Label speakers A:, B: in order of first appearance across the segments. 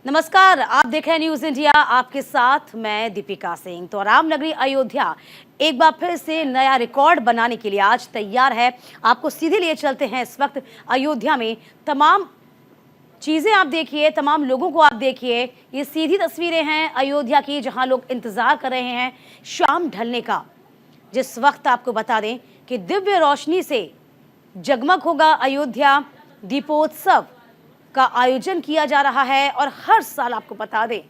A: नमस्कार, आप देख रहे हैं न्यूज इंडिया। आपके साथ मैं दीपिका सिंह। तो राम नगरी अयोध्या एक बार फिर से नया रिकॉर्ड बनाने के लिए आज तैयार है। आपको सीधे लिए चलते हैं इस वक्त अयोध्या में। तमाम चीजें आप देखिए, तमाम लोगों को आप देखिए। ये सीधी तस्वीरें हैं अयोध्या की, जहां लोग इंतजार कर रहे हैं शाम ढलने का। जिस वक्त आपको बता दें कि दिव्य रोशनी से जगमग होगा अयोध्या। दीपोत्सव का आयोजन किया जा रहा है और हर साल आपको बता दें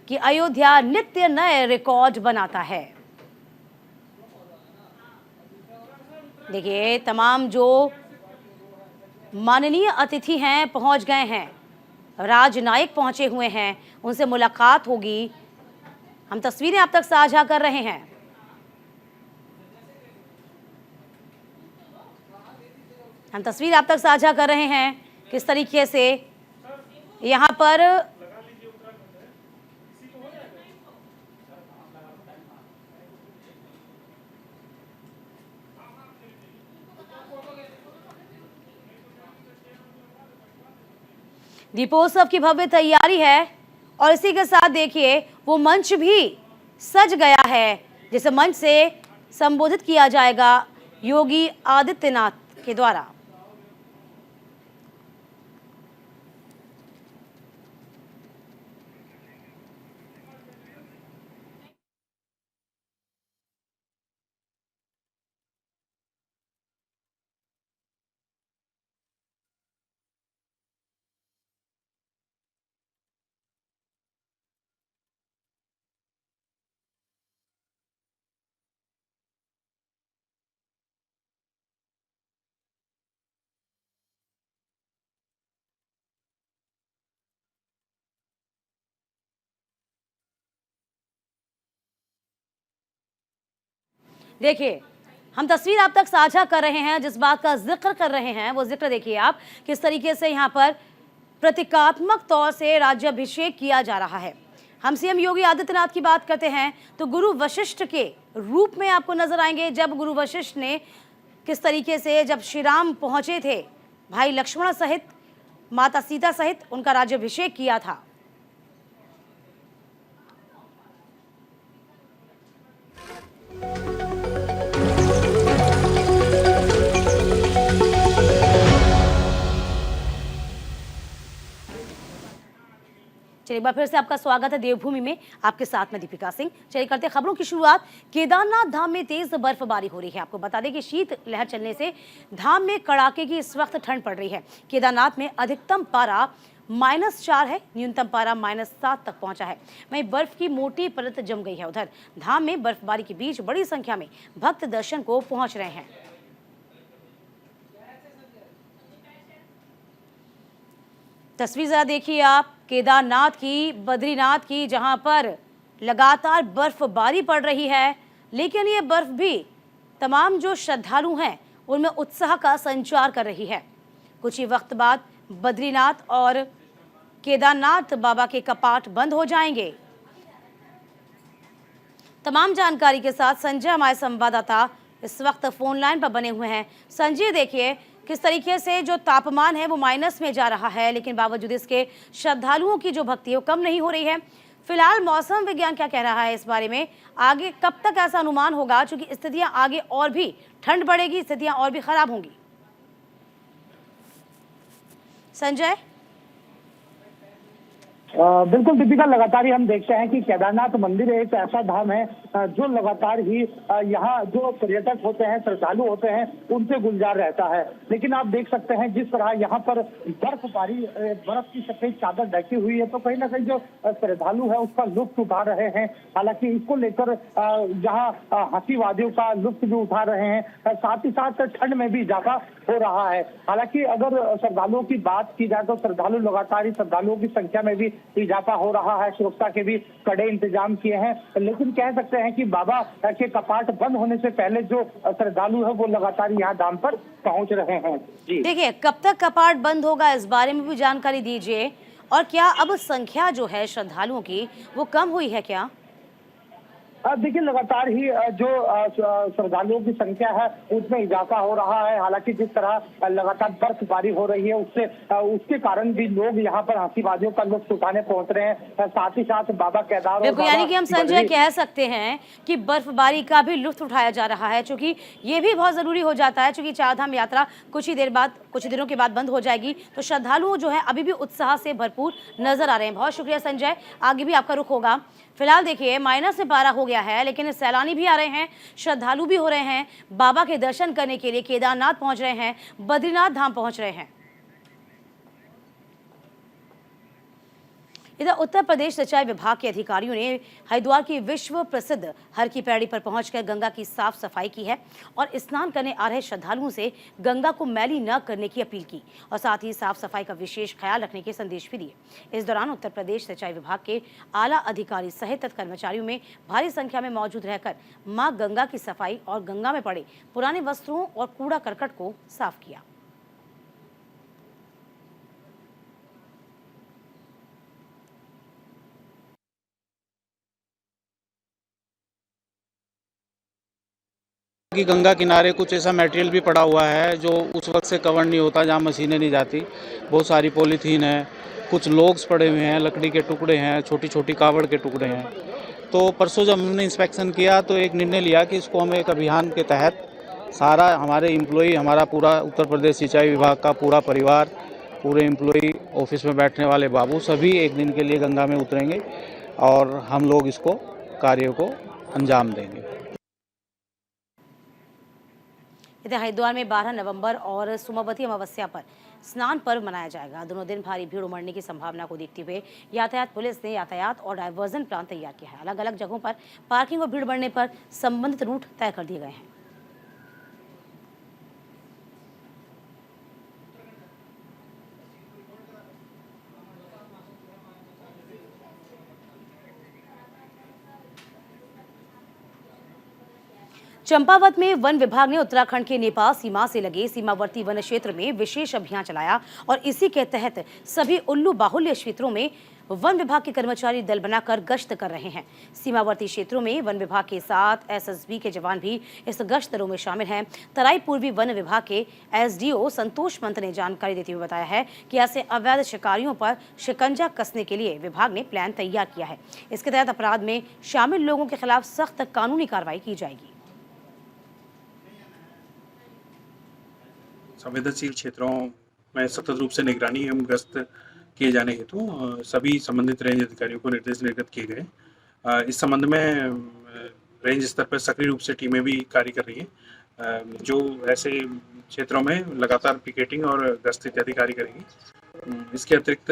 A: कि अयोध्या नित्य नए रिकॉर्ड बनाता है। देखिए, तमाम जो माननीय अतिथि हैं पहुंच गए हैं, राजनायक पहुंचे हुए हैं, उनसे मुलाकात होगी। हम तस्वीरें आप तक साझा कर रहे हैं। किस तरीके से यहाँ पर दीपोत्सव की भव्य तैयारी है। और इसी के साथ देखिए, वो मंच भी सज गया है, जिसे मंच से संबोधित किया जाएगा योगी आदित्यनाथ के द्वारा। देखिए, हम तस्वीर आप तक साझा कर रहे हैं। जिस बात का जिक्र कर रहे हैं वो जिक्र देखिए आप, किस तरीके से यहाँ पर प्रतीकात्मक तौर से राज्याभिषेक किया जा रहा है। हम सीएम योगी आदित्यनाथ की बात करते हैं तो गुरु वशिष्ठ के रूप में आपको नजर आएंगे। जब गुरु वशिष्ठ ने किस तरीके से, जब श्री राम पहुंचे थे, भाई लक्ष्मण सहित, माता सीता सहित उनका राज्याभिषेक किया था। चलिए, एक बार फिर से आपका स्वागत है देवभूमि में। आपके साथ में दीपिका सिंह। चलिए करते खबरों की शुरुआत। केदारनाथ धाम में तेज बर्फबारी हो रही है। आपको बता दें कि शीत लहर चलने से धाम में कड़ाके की इस वक्त ठंड पड़ रही है। केदारनाथ में अधिकतम पारा -4 है, न्यूनतम पारा -7 तक पहुंचा है। वहीं बर्फ की मोटी परत जम गई है। उधर धाम में बर्फबारी के बीच बड़ी संख्या में भक्त दर्शन को पहुंच रहे हैं। तस्वीर जरा देखिए आप केदारनाथ की, बद्रीनाथ की, जहां पर लगातार बर्फबारी पड़ रही है। लेकिन ये बर्फ भी तमाम जो श्रद्धालु हैं उनमें उत्साह का संचार कर रही है। कुछ ही वक्त बाद बद्रीनाथ और केदारनाथ बाबा के कपाट बंद हो जाएंगे। तमाम जानकारी के साथ संजय, हमारे संवाददाता, इस वक्त फोन लाइन पर बने हुए हैं। संजय, देखिए किस तरीके से जो तापमान है वो माइनस में जा रहा है, लेकिन बावजूद इसके श्रद्धालुओं की जो भक्ति है वो कम नहीं हो रही है। फिलहाल मौसम विज्ञान क्या कह रहा है इस बारे में? आगे कब तक ऐसा अनुमान होगा, क्योंकि स्थितियां आगे और भी ठंड बढ़ेगी, स्थितियां और भी खराब होंगी? संजय।
B: बिल्कुल दीपिका, लगातार ही हम देखते हैं कि केदारनाथ मंदिर एक ऐसा धाम है जो लगातार ही यहाँ जो पर्यटक होते हैं, श्रद्धालु होते हैं, उनसे गुलजार रहता है। लेकिन आप देख सकते हैं जिस तरह यहाँ पर बर्फबारी, बर्फ की सफेद चादर ढकी हुई है, तो कहीं ना कहीं जो श्रद्धालु है उसका लुत्फ उठा रहे हैं। हालांकि इसको लेकर जहाँ हंसी वादियों का लुत्फ भी उठा रहे हैं, साथ ही साथ ठंड में भी इजाफा हो रहा है। हालांकि अगर श्रद्धालुओं की बात की जाए तो श्रद्धालु लगातार ही, श्रद्धालुओं की संख्या में भी इजाफा हो रहा है। सुरक्षा के भी कड़े इंतजाम किए हैं। लेकिन कह सकते हैं कि बाबा के कपाट बंद होने से पहले जो श्रद्धालु है वो लगातार यहाँ धाम पर पहुंच रहे हैं। जी
A: देखिए, कब तक कपाट बंद होगा इस बारे में भी जानकारी दीजिए। और क्या अब संख्या जो है श्रद्धालुओं की वो कम हुई है क्या?
B: देखिए लगातार ही जो श्रद्धालुओं की संख्या है उसमें इजाफा हो रहा है। हालांकि जिस तरह लगातार बर्फबारी हो रही है उससे उसके कारण भी लोग यहाँ पर हंसीबाजियों का लुत्फ उठाने पहुंच रहे हैं। साथ ही साथ बाबा केदार और
A: बिल्कुल, यानी
B: बाबा
A: कि हम संजय कह सकते हैं कि बर्फबारी का भी लुत्फ उठाया जा रहा है, चूंकि ये भी बहुत जरूरी हो जाता है, चूंकि चारधाम यात्रा कुछ ही देर बाद, कुछ दिनों के बाद बंद हो जाएगी, तो श्रद्धालुओं जो है अभी भी उत्साह से भरपूर नजर आ रहे हैं। बहुत शुक्रिया संजय, आगे भी आपका रुख होगा। फिलहाल देखिए -12 हो गया है, लेकिन सैलानी भी आ रहे हैं, श्रद्धालु भी हो रहे हैं, बाबा के दर्शन करने के लिए केदारनाथ पहुंच रहे हैं, बद्रीनाथ धाम पहुंच रहे हैं। इधर उत्तर प्रदेश सिंचाई विभाग के अधिकारियों ने हरिद्वार की विश्व प्रसिद्ध हर की पैड़ी पर पहुंचकर गंगा की साफ सफाई की है और स्नान करने आ रहे श्रद्धालुओं से गंगा को मैली न करने की अपील की और साथ ही साफ सफाई का विशेष ख्याल रखने के संदेश भी दिए। इस दौरान उत्तर प्रदेश सिंचाई विभाग के आला अधिकारी सहित कर्मचारियों में भारी संख्या में मौजूद रहकर मां गंगा की सफाई और गंगा में पड़े पुराने वस्त्रों और कूड़ा करकट को साफ किया।
C: कि गंगा किनारे कुछ ऐसा मटेरियल भी पड़ा हुआ है जो उस वक्त से कवर नहीं होता, जहाँ मशीनें नहीं जाती। बहुत सारी पॉलीथीन है, कुछ लोग्स पड़े हुए हैं, लकड़ी के टुकड़े हैं, छोटी छोटी कावड़ के टुकड़े हैं। तो परसों जब हमने इंस्पेक्शन किया तो एक निर्णय लिया कि इसको हम एक अभियान के तहत सारा हमारे एम्प्लॉई, हमारा पूरा उत्तर प्रदेश सिंचाई विभाग का पूरा परिवार, पूरे एम्प्लॉई, ऑफिस में बैठने वाले बाबू, सभी एक दिन के लिए गंगा में उतरेंगे और हम लोग इसको कार्य को अंजाम देंगे।
A: इधर हरिद्वार में 12 नवंबर और सोमवती अमावस्या पर स्नान पर्व मनाया जाएगा। दोनों दिन भारी भीड़ उमड़ने की संभावना को देखते हुए यातायात पुलिस ने यातायात और डायवर्जन प्लान तैयार किया है। अलग अलग जगहों पर पार्किंग और भीड़ बढ़ने पर संबंधित रूट तय कर दिए गए हैं। चंपावत में वन विभाग ने उत्तराखंड के नेपाल सीमा से लगे सीमावर्ती वन क्षेत्र में विशेष अभियान चलाया और इसी के तहत सभी उल्लू बाहुल्य क्षेत्रों में वन विभाग के कर्मचारी दल बनाकर गश्त कर रहे हैं। सीमावर्ती क्षेत्रों में वन विभाग के साथ एसएसबी के जवान भी इस गश्त दलों में शामिल हैं। तराई पूर्वी वन विभाग के एसडीओ संतोष पंत ने जानकारी देते हुए बताया है कि ऐसे अवैध शिकारियों पर शिकंजा कसने के लिए विभाग ने प्लान तैयार किया है। इसके तहत अपराध में शामिल लोगों के खिलाफ सख्त कानूनी कार्रवाई की जाएगी।
D: संवेदनशील क्षेत्रों में सतत रूप से निगरानी एवं गश्त किए जाने हेतु सभी संबंधित रेंज अधिकारियों को निर्देश निर्गत किए गए। इस संबंध में रेंज स्तर पर सक्रिय रूप से टीमें भी कार्य कर रही हैं, जो ऐसे क्षेत्रों में लगातार पिकेटिंग और गश्त इत्यादि कार्य करेंगी। इसके अतिरिक्त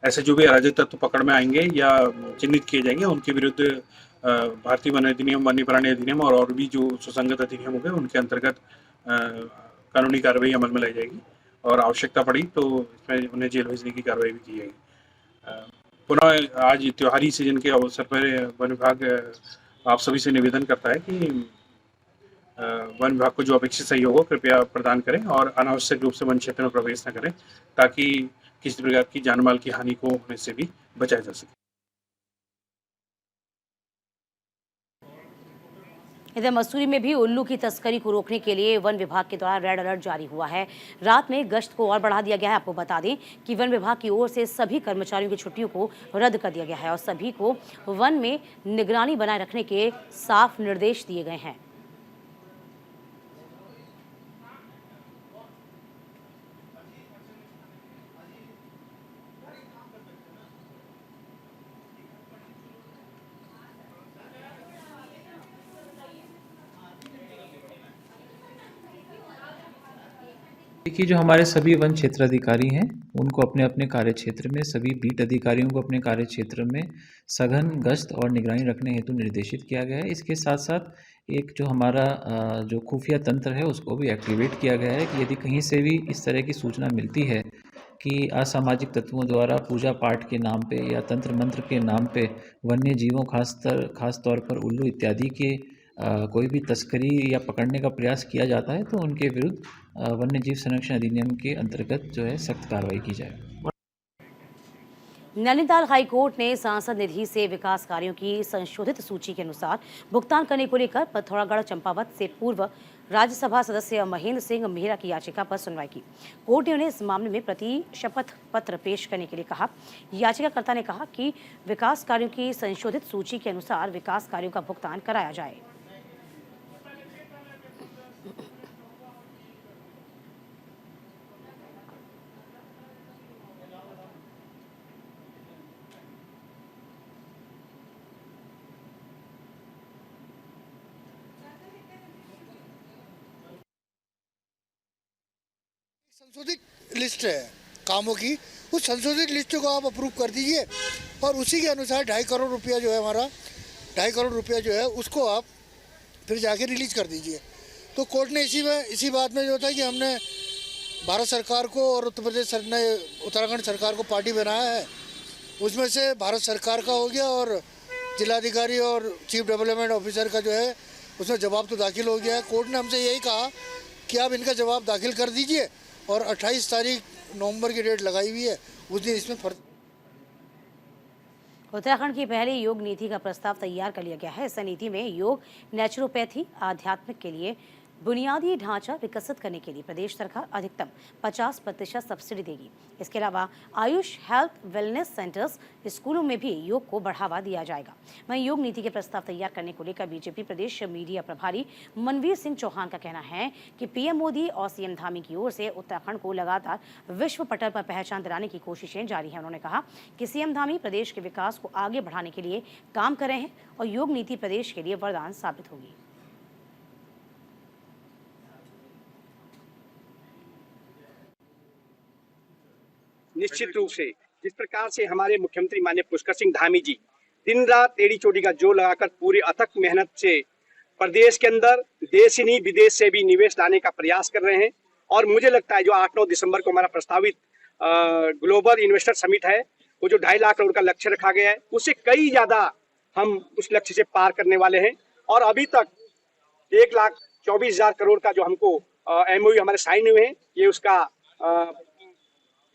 D: ऐसे जो भी अराजक तत्व पकड़ में आएंगे या चिन्हित किए जाएंगे उनके विरुद्ध भारतीय वन अधिनियम, वन्य प्राणी अधिनियम और भी जो सुसंगत अधिनियम होंगे उनके अंतर्गत कानूनी कार्रवाई अमल में लाई जाएगी और आवश्यकता पड़ी तो इसमें उन्हें जेल भेजने की कार्रवाई भी की जाएगी। पुनः आज त्योहारी सीजन के अवसर पर वन विभाग आप सभी से निवेदन करता है कि वन विभाग को जो अपेक्षित सहयोग हो कृपया प्रदान करें और अनावश्यक रूप से वन क्षेत्र में प्रवेश न करें, ताकि किसी प्रकार की जान माल की हानि को होने से भी बचाया जा सके।
A: इधर मसूरी में भी उल्लू की तस्करी को रोकने के लिए वन विभाग के द्वारा रेड अलर्ट जारी हुआ है। रात में गश्त को और बढ़ा दिया गया है। आपको बता दें कि वन विभाग की ओर से सभी कर्मचारियों की छुट्टियों को रद्द कर दिया गया है और सभी को वन में निगरानी बनाए रखने के साफ निर्देश दिए गए हैं।
E: देखिए, जो हमारे सभी वन क्षेत्र अधिकारी हैं उनको अपने अपने कार्य क्षेत्र में, सभी बीट अधिकारियों को अपने कार्य क्षेत्र में सघन गश्त और निगरानी रखने हेतु निर्देशित किया गया है। इसके साथ साथ एक जो हमारा जो खुफिया तंत्र है उसको भी एक्टिवेट किया गया है कि यदि कहीं से भी इस तरह की सूचना मिलती है कि असामाजिक तत्वों द्वारा पूजा पाठ के नाम पे या तंत्र मंत्र के नाम पे वन्य जीवों खास तौर पर उल्लू इत्यादि के कोई भी तस्करी या पकड़ने का प्रयास किया जाता है तो उनके विरुद्ध वन्य जीव संरक्षण अधिनियम के अंतर्गत जो है सख्त कार्रवाई की जाए।
A: नैनीताल हाईकोर्ट ने सांसद निधि से विकास कार्यों की संशोधित सूची के अनुसार भुगतान करने को लेकर पिथौरागढ़ चंपावत से पूर्व राज्यसभा सदस्य महेंद्र सिंह मेहरा की याचिका पर सुनवाई की। कोर्ट ने उन्हें इस मामले में प्रति शपथ पत्र पेश करने के लिए कहा। याचिकाकर्ता ने कहा कि विकास कार्यों की संशोधित सूची के अनुसार विकास कार्यों का भुगतान कराया जाए।
F: संशोधित लिस्ट है कामों की, उस संशोधित लिस्ट को आप अप्रूव कर दीजिए और उसी के अनुसार 2.5 करोड़ रुपया जो है हमारा 2.5 करोड़ रुपया जो है उसको आप फिर जाके रिलीज कर दीजिए। तो कोर्ट ने इसी बात में जो था कि हमने भारत सरकार को और उत्तराखंड सरकार को पार्टी बनाया है, उसमें से भारत सरकार का हो गया और जिलाधिकारी और चीफ डेवलपमेंट ऑफिसर का जो है उसमें जवाब तो दाखिल हो गया है। कोर्ट ने हमसे यही कहा कि आप इनका जवाब दाखिल कर दीजिए और 28 तारीख नवंबर की डेट लगाई हुई है, उस दिन इसमें
A: उत्तराखंड की पहली योग नीति का प्रस्ताव तैयार कर लिया गया है। इस नीति में योग, नेचुरोपैथी, आध्यात्मिक के लिए बुनियादी ढांचा विकसित करने के लिए प्रदेश सरकार अधिकतम 50% सब्सिडी देगी। इसके अलावा आयुष हेल्थ वेलनेस सेंटर्स, स्कूलों में भी योग को बढ़ावा दिया जाएगा। वहीं योग नीति के प्रस्ताव तैयार करने को लेकर बीजेपी प्रदेश मीडिया प्रभारी मनवीर सिंह चौहान का कहना है कि पीएम मोदी और सीएम धामी की ओर से उत्तराखंड को लगातार विश्व पटल पर पहचान दिलाने की कोशिशें जारी हैं। उन्होंने कहा कि सीएम धामी प्रदेश के विकास को आगे बढ़ाने के लिए काम कर रहे हैं और योग नीति प्रदेश के लिए वरदान साबित होगी।
G: निश्चित रूप से जिस प्रकार से हमारे मुख्यमंत्री माननीय पुष्कर सिंह धामी जी दिन रात टेढ़ी चोटी का जोर लगाकर पूरी अथक मेहनत से प्रदेश के अंदर देश ही नहीं विदेश से भी निवेश लाने का प्रयास कर रहे हैं। और मुझे लगता है जो 8-9 दिसंबर को हमारा प्रस्तावित ग्लोबल इन्वेस्टर समिट है, वो जो 2.5 लाख करोड़ का लक्ष्य रखा गया है, उससे कई ज्यादा हम उस लक्ष्य से पार करने वाले हैं। और अभी तक 1,24,000 करोड़ का जो हमको MOU हमारे साइन हुए हैं, ये उसका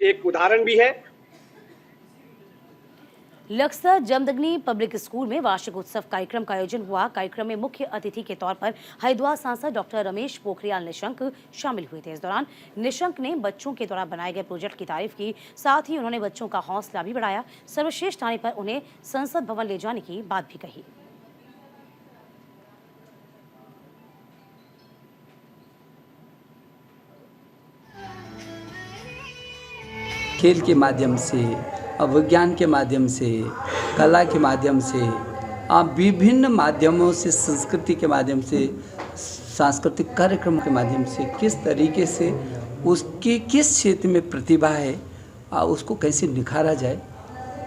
G: एक उदाहरण भी है।
A: लक्सर जमदग्नि पब्लिक स्कूल में वार्षिक उत्सव कार्यक्रम का आयोजन हुआ। कार्यक्रम में मुख्य अतिथि के तौर पर हरिद्वार सांसद डॉक्टर रमेश पोखरियाल निशंक शामिल हुए थे। इस दौरान निशंक ने बच्चों के द्वारा बनाए गए प्रोजेक्ट की तारीफ की, साथ ही उन्होंने बच्चों का हौसला भी बढ़ाया। सर्वश्रेष्ठ आने पर उन्हें संसद भवन ले जाने की बात भी कही।
H: खेल के माध्यम से, विज्ञान के माध्यम से, कला के माध्यम से, विभिन्न माध्यमों से, संस्कृति के माध्यम से, सांस्कृतिक कार्यक्रम के माध्यम से किस तरीके से उसके किस क्षेत्र में प्रतिभा है उसको कैसे निखारा जाए।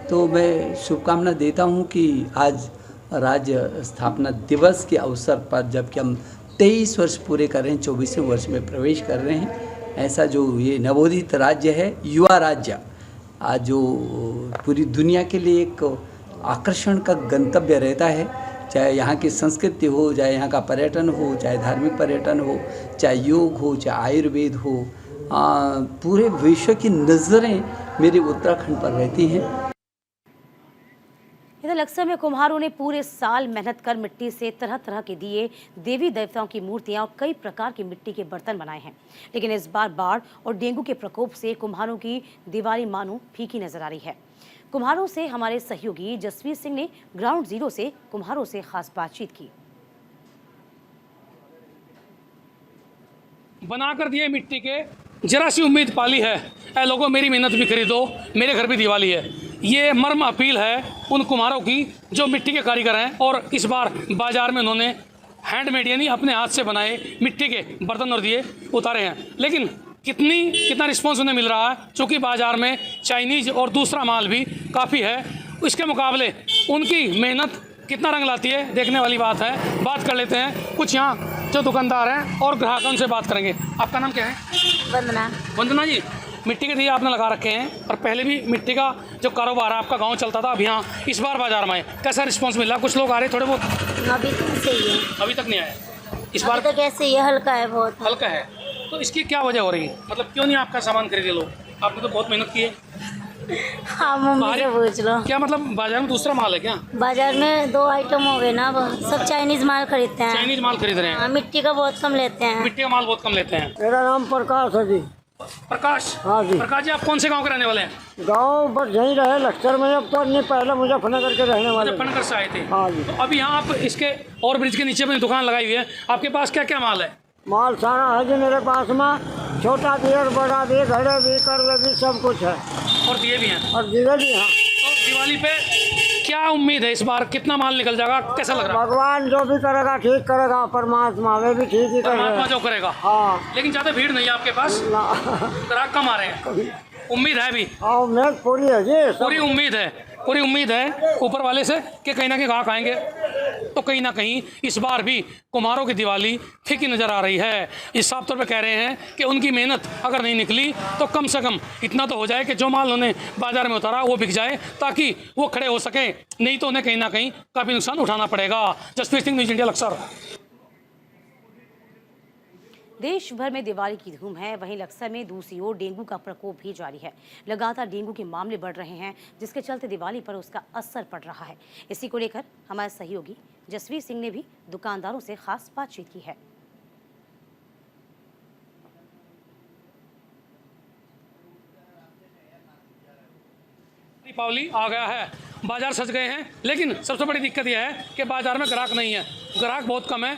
H: तो मैं शुभकामना देता हूं कि आज राज्य स्थापना दिवस के अवसर पर जबकि हम 23 वर्ष पूरे कर रहे हैं, 24वें वर्ष में प्रवेश कर रहे हैं, ऐसा जो ये नवोदित राज्य है, युवा राज्य, आज जो पूरी दुनिया के लिए एक आकर्षण का गंतव्य रहता है, चाहे यहाँ की संस्कृति हो, चाहे यहाँ का पर्यटन हो, चाहे धार्मिक पर्यटन हो, चाहे योग हो, चाहे आयुर्वेद हो, पूरे विश्व की नज़रें मेरे उत्तराखंड पर रहती हैं।
A: इधर लक्सर में कुम्हारों ने पूरे साल मेहनत कर मिट्टी से तरह तरह के दिए, देवी देवताओं की मूर्तियां और कई प्रकार की मिट्टी के बर्तन बनाए हैं। लेकिन इस बार बाढ़ और डेंगू के प्रकोप से कुम्हारों की दिवाली मानो फीकी नजर आ रही है। कुम्हारों से हमारे सहयोगी जसवीर सिंह ने ग्राउंड जीरो से कुम्हारों से खास बातचीत की।
I: बनाकर दिए मिट्टी के, जरा सी उम्मीद पाली है, ऐ लोगों मेरी मेहनत भी खरीदो, मेरे घर भी दिवाली है। ये मर्म अपील है उन कुम्हारों की जो मिट्टी के कारीगर हैं और इस बार बाजार में उन्होंने हैंडमेड यानी अपने हाथ से बनाए मिट्टी के बर्तन और दिए उतारे हैं। लेकिन कितना रिस्पॉन्स उन्हें मिल रहा है, चूँकि बाजार में चाइनीज़ और दूसरा माल भी काफ़ी है, इसके मुकाबले उनकी मेहनत कितना रंग लाती है देखने वाली बात है। बात कर लेते हैं कुछ यहाँ जो दुकानदार हैं और ग्राहकों से बात करेंगे। आपका नाम क्या है? वंदना जी, मिट्टी के दिए आपने लगा रखे हैं और पहले भी मिट्टी का जो कारोबार है आपका गांव चलता था, अब यहाँ इस बार बाजार में कैसा रिस्पांस मिला? कुछ लोग आ रहे थोड़े बहुत?
J: अभी तक सही है,
I: अभी तक नहीं आया। इस बार
J: तो कैसे ये हल्का है, बहुत
I: हल्का है, तो इसकी क्या वजह हो रही है? मतलब क्यों नहीं आपका सामान खरीदे लोग? आपने तो बहुत मेहनत की है।
J: हाँ मम्मी से पूछ लो।
I: क्या मतलब बाजार में दूसरा माल है क्या?
J: बाजार में 2 आइटम हो गए ना, अब सब चाइनीज माल खरीदते हैं।
I: चाइनीज माल खरीद रहे हैं,
J: हाँ, मिट्टी का बहुत कम लेते हैं।
I: मिट्टी का माल बहुत कम लेते हैं।
K: मेरा नाम प्रकाश है जी।
I: प्रकाश?
K: हाँ जी।
I: प्रकाश जी, आप कौन से गांव के रहने वाले हैं?
K: गांव बस यहीं रहे लक्सर में, अब तो नहीं, पहले मुजफ्फरनगर के रहने वाले।
I: मुजफ्फरनगर से आए थे?
K: हाँ जी।
I: तो अभी यहाँ आप इसके और ब्रिज के नीचे अपनी दुकान लगाई हुई है, आपके पास क्या क्या माल है?
K: माल सारा है जी मेरे पास में, छोटा भी और बड़ा भी, घड़े भी, करवे भी, सब कुछ है।
I: और दिए भी हैं?
K: और दिए भी हैं।
I: तो दिवाली पे क्या उम्मीद है, इस बार कितना माल निकल जाएगा, कैसा लग रहा है?
K: भगवान जो भी करेगा ठीक करेगा, परमात्मा वे भी ठीक ही
I: परमात्मा
K: करेगा।
I: जो करेगा।
K: हाँ।
I: लेकिन ज़्यादा भीड़ नहीं है आपके पास, ग्राहक कम आ रहे हैं, उम्मीद है अभी?
K: हाँ, उम्मीद पूरी है जी।
I: पूरी उम्मीद है ऊपर वाले से कि कहीं ना कहीं ग्राहक आएंगे। तो कहीं ना कहीं इस बार भी कुम्हारों की दिवाली फीकी नज़र आ रही है। इस साफ तौर पे कह रहे हैं कि उनकी मेहनत अगर नहीं निकली तो कम से कम इतना तो हो जाए कि जो माल उन्होंने बाजार में उतारा वो बिक जाए, ताकि वो खड़े हो सके, नहीं तो उन्हें कहीं ना कहीं काफ़ी नुकसान उठाना पड़ेगा। Jaspreet Singh, news India, Laksar.
A: देश भर में दिवाली की धूम है, वहीं लक्सर में दूसरी ओर डेंगू का प्रकोप भी जारी है। लगातार डेंगू के मामले बढ़ रहे हैं, जिसके चलते दिवाली पर उसका असर पड़ रहा है। इसी को लेकर हमारे सहयोगी जसवीर सिंह ने भी दुकानदारों से खास बातचीत की है।
I: दीपावली आ गया है, बाजार सज गए हैं, लेकिन सबसे बड़ी दिक्कत यह है कि बाजार में ग्राहक नहीं है, ग्राहक बहुत कम है।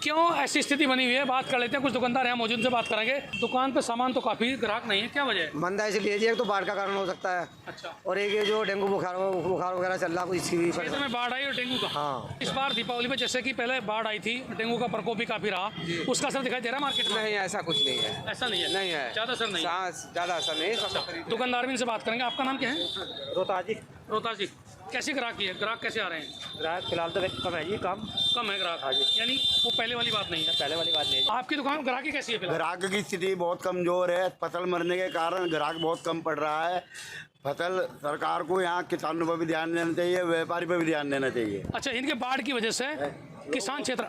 I: क्यों ऐसी स्थिति बनी हुई है, बात कर लेते हैं। कुछ दुकानदार यहाँ मौजूद से बात करेंगे। दुकान पे सामान तो काफी, ग्राहक नहीं है, क्या वजह है?
L: मंदा इसलिए जी, एक तो बाढ़ का कारण हो सकता है।
I: अच्छा।
L: और एक ये जो डेंगू बुखार वगैरह चल रहा है, इसकी भी
I: क्षेत्र में बाढ़ आई और डेंगू का।
L: हाँ।
I: इस बार दीपावली में जैसे कि पहले बाढ़ आई थी, डेंगू का प्रकोप भी काफी रहा, उसका असर दिखाई दे रहा है मार्केट में?
L: नहीं, ऐसा कुछ नहीं है।
I: ऐसा नहीं है?
L: नहीं है,
I: ज्यादा असर नहीं है?
L: ज्यादा असर नहीं।
I: दुकानदार भी इनसे बात करेंगे। आपका नाम क्या है?
L: रोहतास जी।
I: रोहतास जी, कैसी ग्राहकी है, ग्राहक कैसे आ रहे हैं?
L: ग्राहक फिलहाल तो कम है जी, कम
I: है ग्राहक।
L: हाँ जी।
I: यानी वो पहले वाली बात नहीं है?
L: पहले वाली बात नहीं है।
I: आपकी दुकान ग्राहकी कैसी है?
M: ग्राहक की स्थिति बहुत कमजोर है, फसल मरने के कारण ग्राहक बहुत कम पड़ रहा है। फसल सरकार को यहाँ किसानों पर भी ध्यान देना चाहिए, व्यापारी पर भी ध्यान देना चाहिए।
I: अच्छा, इनके बाढ़ की वजह से किसान क्षेत्र,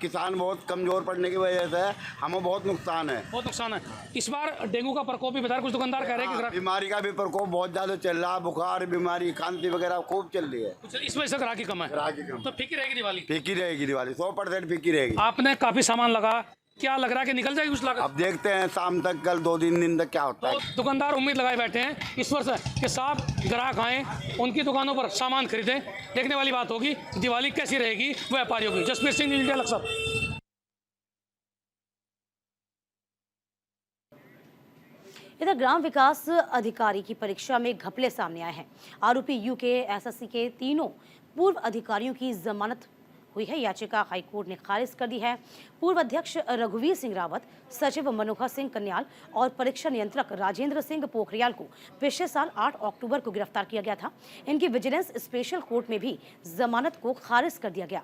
M: किसान बहुत कमजोर पड़ने की वजह से हमें बहुत नुकसान है।
I: बहुत नुकसान है। इस बार डेंगू का प्रकोप भी बता रहे, कुछ दुकानदार कह रहे हैं कि
M: बीमारी का भी प्रकोप बहुत ज्यादा चल रहा है, बुखार बीमारी खांसी वगैरह खूब चल रही है।
I: इस वजह से ग्राहकी कम है।
M: ग्राहकी कम
I: तो फीकी रहेगी दिवाली?
M: फीकी रहेगी दिवाली, 100% फीकी रहेगी।
I: आपने काफी सामान लगा, क्या लग रहा है कि निकल जाएगी उस लागत?
M: अब देखते हैं शाम तक, कल 2-3 दिन तक क्या होता
I: तो
M: है।
I: दुकानदार उम्मीद लगाए बैठे हैं इस वर्ष कि साफ ग्राहक आए, उनकी दुकानों पर सामान खरीदें। देखने वाली बात होगी दिवाली कैसी रहेगी व्यापारियों की। Jaspreet Singh, news India, Laksar.
A: इधर ग्राम विकास अधिकारी की परीक्षा में घपले सामने आए हैं। आरोपी यूके एसएससी के तीनों पूर्व अधिकारियों की जमानत हुई है। याचिका हाईकोर्ट ने खारिज कर दी है। पूर्व अध्यक्ष रघुवीर सिंह रावत, सचिव मनोहर सिंह कन्याल और परीक्षा नियंत्रक राजेंद्र सिंह पोखरियाल को पिछले साल 8 अक्टूबर को गिरफ्तार किया गया था। इनकी विजिलेंस स्पेशल कोर्ट में भी जमानत को खारिज कर दिया गया।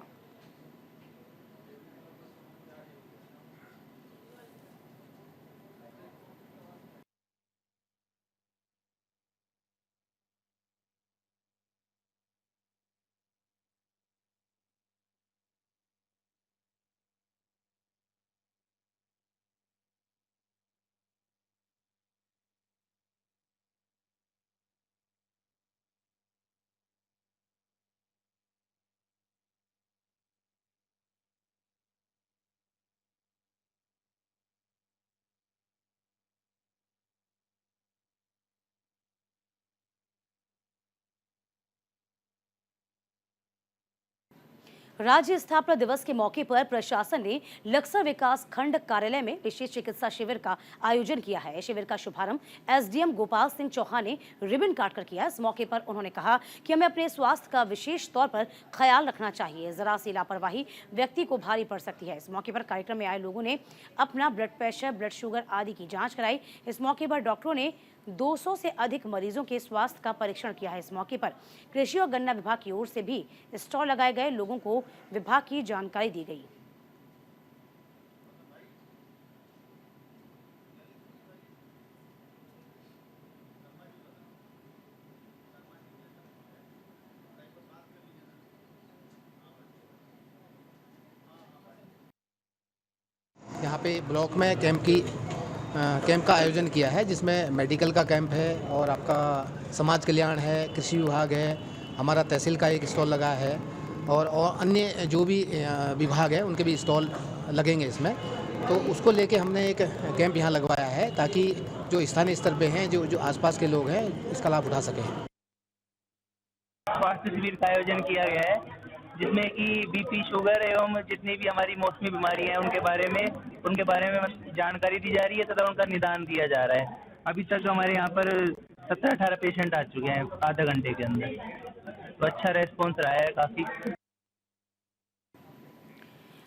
A: राज्य स्थापना दिवस के मौके पर प्रशासन ने लक्सर विकास खंड कार्यालय में विशेष चिकित्सा शिविर का आयोजन किया है। शिविर का शुभारंभ एसडीएम गोपाल सिंह चौहान ने रिबन काटकर किया। इस मौके पर उन्होंने कहा कि हमें अपने स्वास्थ्य का विशेष तौर पर ख्याल रखना चाहिए, जरा सी लापरवाही व्यक्ति को भारी पड़ सकती है। इस मौके पर कार्यक्रम में आए लोगों ने अपना ब्लड प्रेशर, ब्लड शुगर आदि की जाँच कराई। इस मौके पर डॉक्टरों ने 200 से अधिक मरीजों के स्वास्थ्य का परीक्षण किया है। इस मौके पर कृषि और गन्ना विभाग की ओर से भी स्टॉल लगाए गए, लोगों को विभाग की जानकारी दी गई।
N: यहाँ पे ब्लॉक में कैंप की कैंप का आयोजन किया है, जिसमें मेडिकल का कैंप है और आपका समाज कल्याण है, कृषि विभाग है, हमारा तहसील का एक स्टॉल लगा है और अन्य जो भी विभाग है उनके भी स्टॉल लगेंगे इसमें। तो उसको लेके हमने एक कैंप यहाँ लगवाया है ताकि जो स्थानीय स्तर पे हैं, जो आसपास के लोग हैं, इसका लाभ उठा सकें।
O: स्वास्थ्य शिविर का आयोजन किया गया है, जिसमें कि बीपी, शुगर एवं जितनी भी हमारी मौसमी बीमारी हैं उनके बारे में जानकारी दी जा रही है तथा उनका निदान दिया जा रहा है। अभी तक हमारे यहाँ पर 17-18 पेशेंट आ चुके हैं आधा घंटे के अंदर, तो अच्छा रेस्पॉन्स रहा है काफ़ी।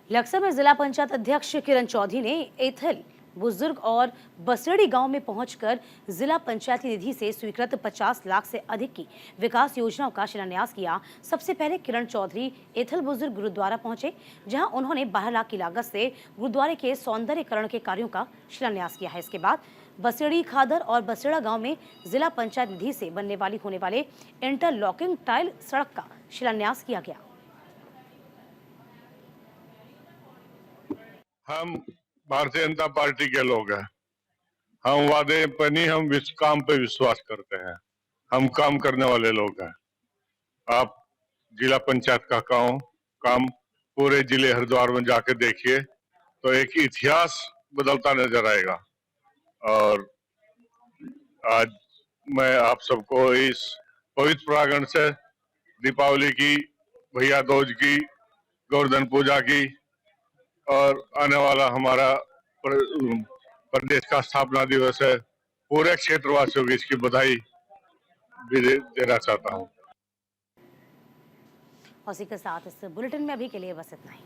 A: लक्सर में जिला पंचायत अध्यक्ष किरण चौधरी ने एथल, बुजुर्ग और बसेड़ी गांव में पहुंचकर जिला पंचायती निधि से स्वीकृत 50 लाख से अधिक की विकास योजनाओं का शिलान्यास किया। सबसे पहले किरण चौधरी एथल बुजुर्ग गुरुद्वारा पहुंचे, जहां उन्होंने 12 लाख की लागत से गुरुद्वारे के सौंदर्यीकरण के कार्यों का शिलान्यास किया है। इसके बाद बसेड़ी, खादर और बसेड़ा गांव में जिला पंचायत निधि से बनने वाली होने वाले इंटरलॉकिंग टाइल सड़क का शिलान्यास किया गया।
P: हम भारतीय जनता पार्टी के लोग हैं। हम वादे पर नहीं, हम काम पे विश्वास करते हैं। हम काम करने वाले लोग हैं। आप जिला पंचायत का काम पूरे जिले हरिद्वार में जाके देखिए तो एक इतिहास बदलता नजर आएगा। और आज मैं आप सबको इस पवित्र प्रांगण से दीपावली की, भैया दूज की, गोवर्धन पूजा की और आने वाला हमारा प्रदेश का स्थापना दिवस है, पूरे क्षेत्रवासियों की इसकी बधाई भी देना चाहता हूँ।
A: और इसी के साथ इस बुलेटिन में अभी के लिए बस इतना ही।